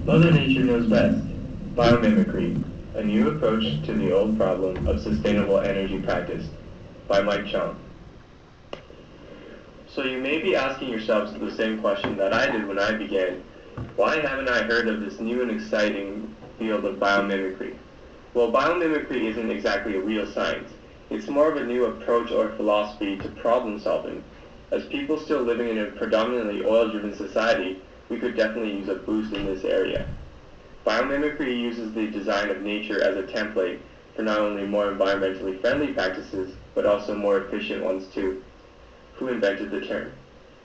Mother Nature knows best. Biomimicry, a new approach to the old problem of sustainable energy practice, by Chong. So you may be asking yourselves the same question that I did when I began. Why haven't I heard of this new and exciting field of biomimicry? Well, biomimicry isn't exactly a real science. It's more of a new approach or philosophy to problem solving. As people still living in a predominantly oil-driven society, we could definitely use a boost in this area. Biomimicry uses the design of nature as a template for not only more environmentally friendly practices, but also more efficient ones too. Who invented the term?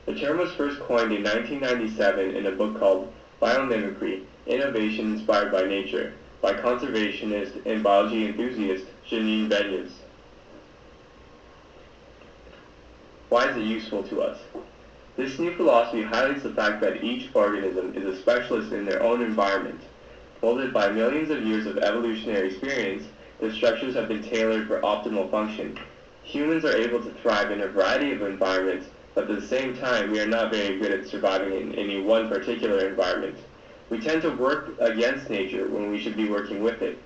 The term was first coined in 1997 in a book called Biomimicry, Innovation Inspired by Nature, by conservationist and biology enthusiast Janine Benyus. Why is it useful to us? This new philosophy highlights the fact that each organism is a specialist in their own environment. Molded by millions of years of evolutionary experience, the structures have been tailored for optimal function. Humans are able to thrive in a variety of environments, but at the same time, we are not very good at surviving in any one particular environment. We tend to work against nature when we should be working with it.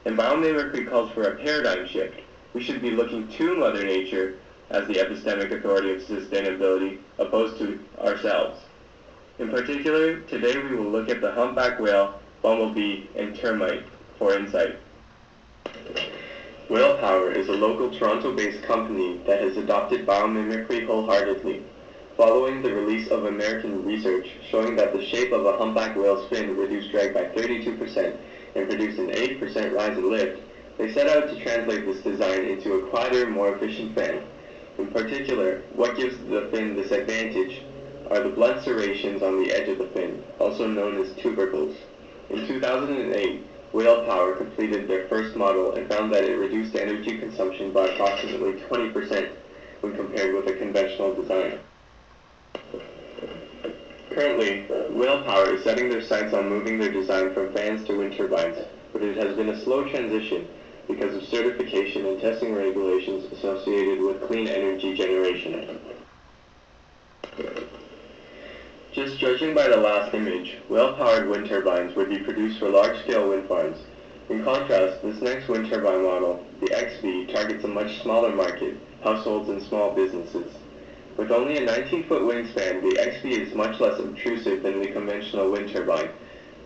And biomimicry calls for a paradigm shift. We should be looking to Mother Nature as the epistemic authority of sustainability, opposed to ourselves. In particular, today we will look at the humpback whale, bumblebee, and termite for insight. Whale Power is a local Toronto-based company that has adopted biomimicry wholeheartedly, following the release of American research showing that the shape of a humpback whale's fin reduced drag by 32% and produced an 8% rise in lift. They set out to translate this design into a quieter, more efficient fin. In particular, what gives the fin this advantage are the blunt serrations on the edge of the fin, also known as tubercles. In 2008, Whale Power completed their first model and found that it reduced energy consumption by approximately 20% when compared with a conventional design. Currently, Whale Power is setting their sights on moving their design from fans to wind turbines, but it has been a slow transition because of certification and testing regulations associated with clean energy generation. Just judging by the last image, whale-powered wind turbines would be produced for large-scale wind farms. In contrast, this next wind turbine model, the XB, targets a much smaller market, households and small businesses. With only a 19-foot wingspan, the XB is much less obtrusive than the conventional wind turbine,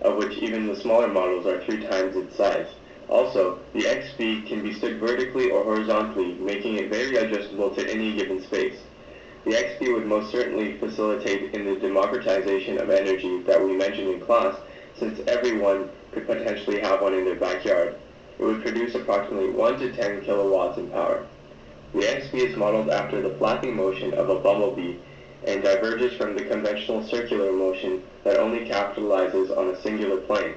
of which even the smaller models are 3 times its size. Also, the XB can be stood vertically or horizontally, making it very adjustable to any given space. The XB would most certainly facilitate in the democratization of energy that we mentioned in class, since everyone could potentially have one in their backyard. It would produce approximately 1 to 10 kilowatts in power. The XB is modeled after the flapping motion of a bumblebee and diverges from the conventional circular motion that only capitalizes on a singular plane.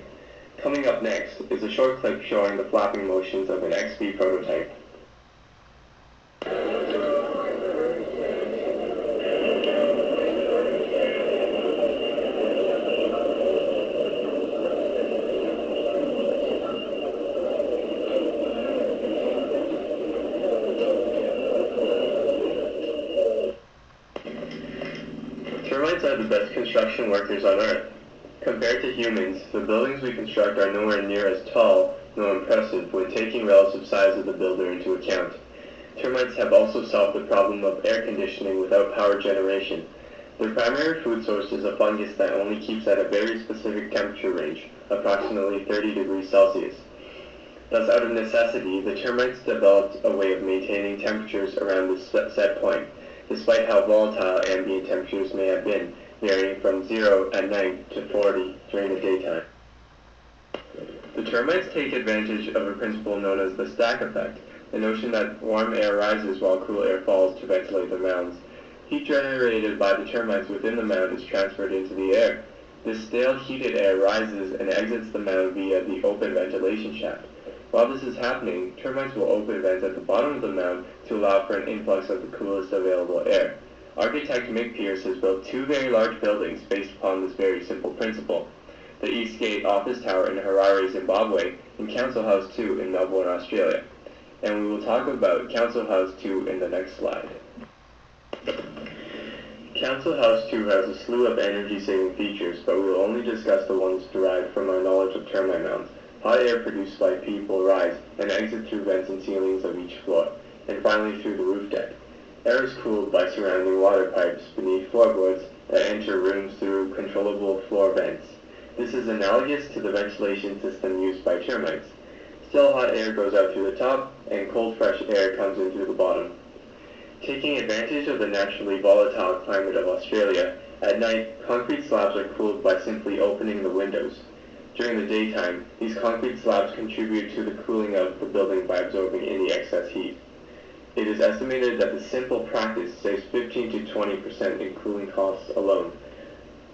Coming up next is a short clip showing the flapping motions of an XB prototype. Termites are the best construction workers on Earth. Compared to humans, the buildings we construct are nowhere near as tall nor impressive when taking relative size of the builder into account. Termites have also solved the problem of air conditioning without power generation. Their primary food source is a fungus that only keeps at a very specific temperature range, approximately 30 degrees Celsius. Thus, out of necessity, the termites developed a way of maintaining temperatures around this set point, despite how volatile ambient temperatures may have been, varying from 0 at night to 40 during the daytime. The termites take advantage of a principle known as the stack effect, the notion that warm air rises while cool air falls to ventilate the mounds. Heat generated by the termites within the mound is transferred into the air. This stale heated air rises and exits the mound via the open ventilation shaft. While this is happening, termites will open vents at the bottom of the mound to allow for an influx of the coolest available air. Architect Mick Pierce has built 2 very large buildings based upon this very simple principle: the Eastgate Office Tower in Harare, Zimbabwe, and Council House 2 in Melbourne, Australia. And we will talk about Council House 2 in the next slide. Council House 2 has a slew of energy-saving features, but we will only discuss the ones derived from our knowledge of termite mounds. Hot air produced by people rise and exit through vents and ceilings of each floor, and finally through the roof deck. Air is cooled by surrounding water pipes beneath floorboards that enter rooms through controllable floor vents. This is analogous to the ventilation system used by termites. Still, hot air goes out through the top, and cold fresh air comes in through the bottom. Taking advantage of the naturally volatile climate of Australia, at night, concrete slabs are cooled by simply opening the windows. During the daytime, these concrete slabs contribute to the cooling of the building by absorbing any excess heat. It is estimated that the simple practice saves 15 to 20% in cooling costs alone.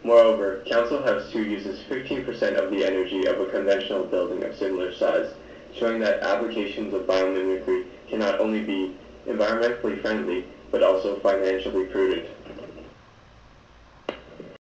Moreover, Council House 2 uses 15% of the energy of a conventional building of similar size, showing that applications of biomimicry can not only be environmentally friendly, but also financially prudent.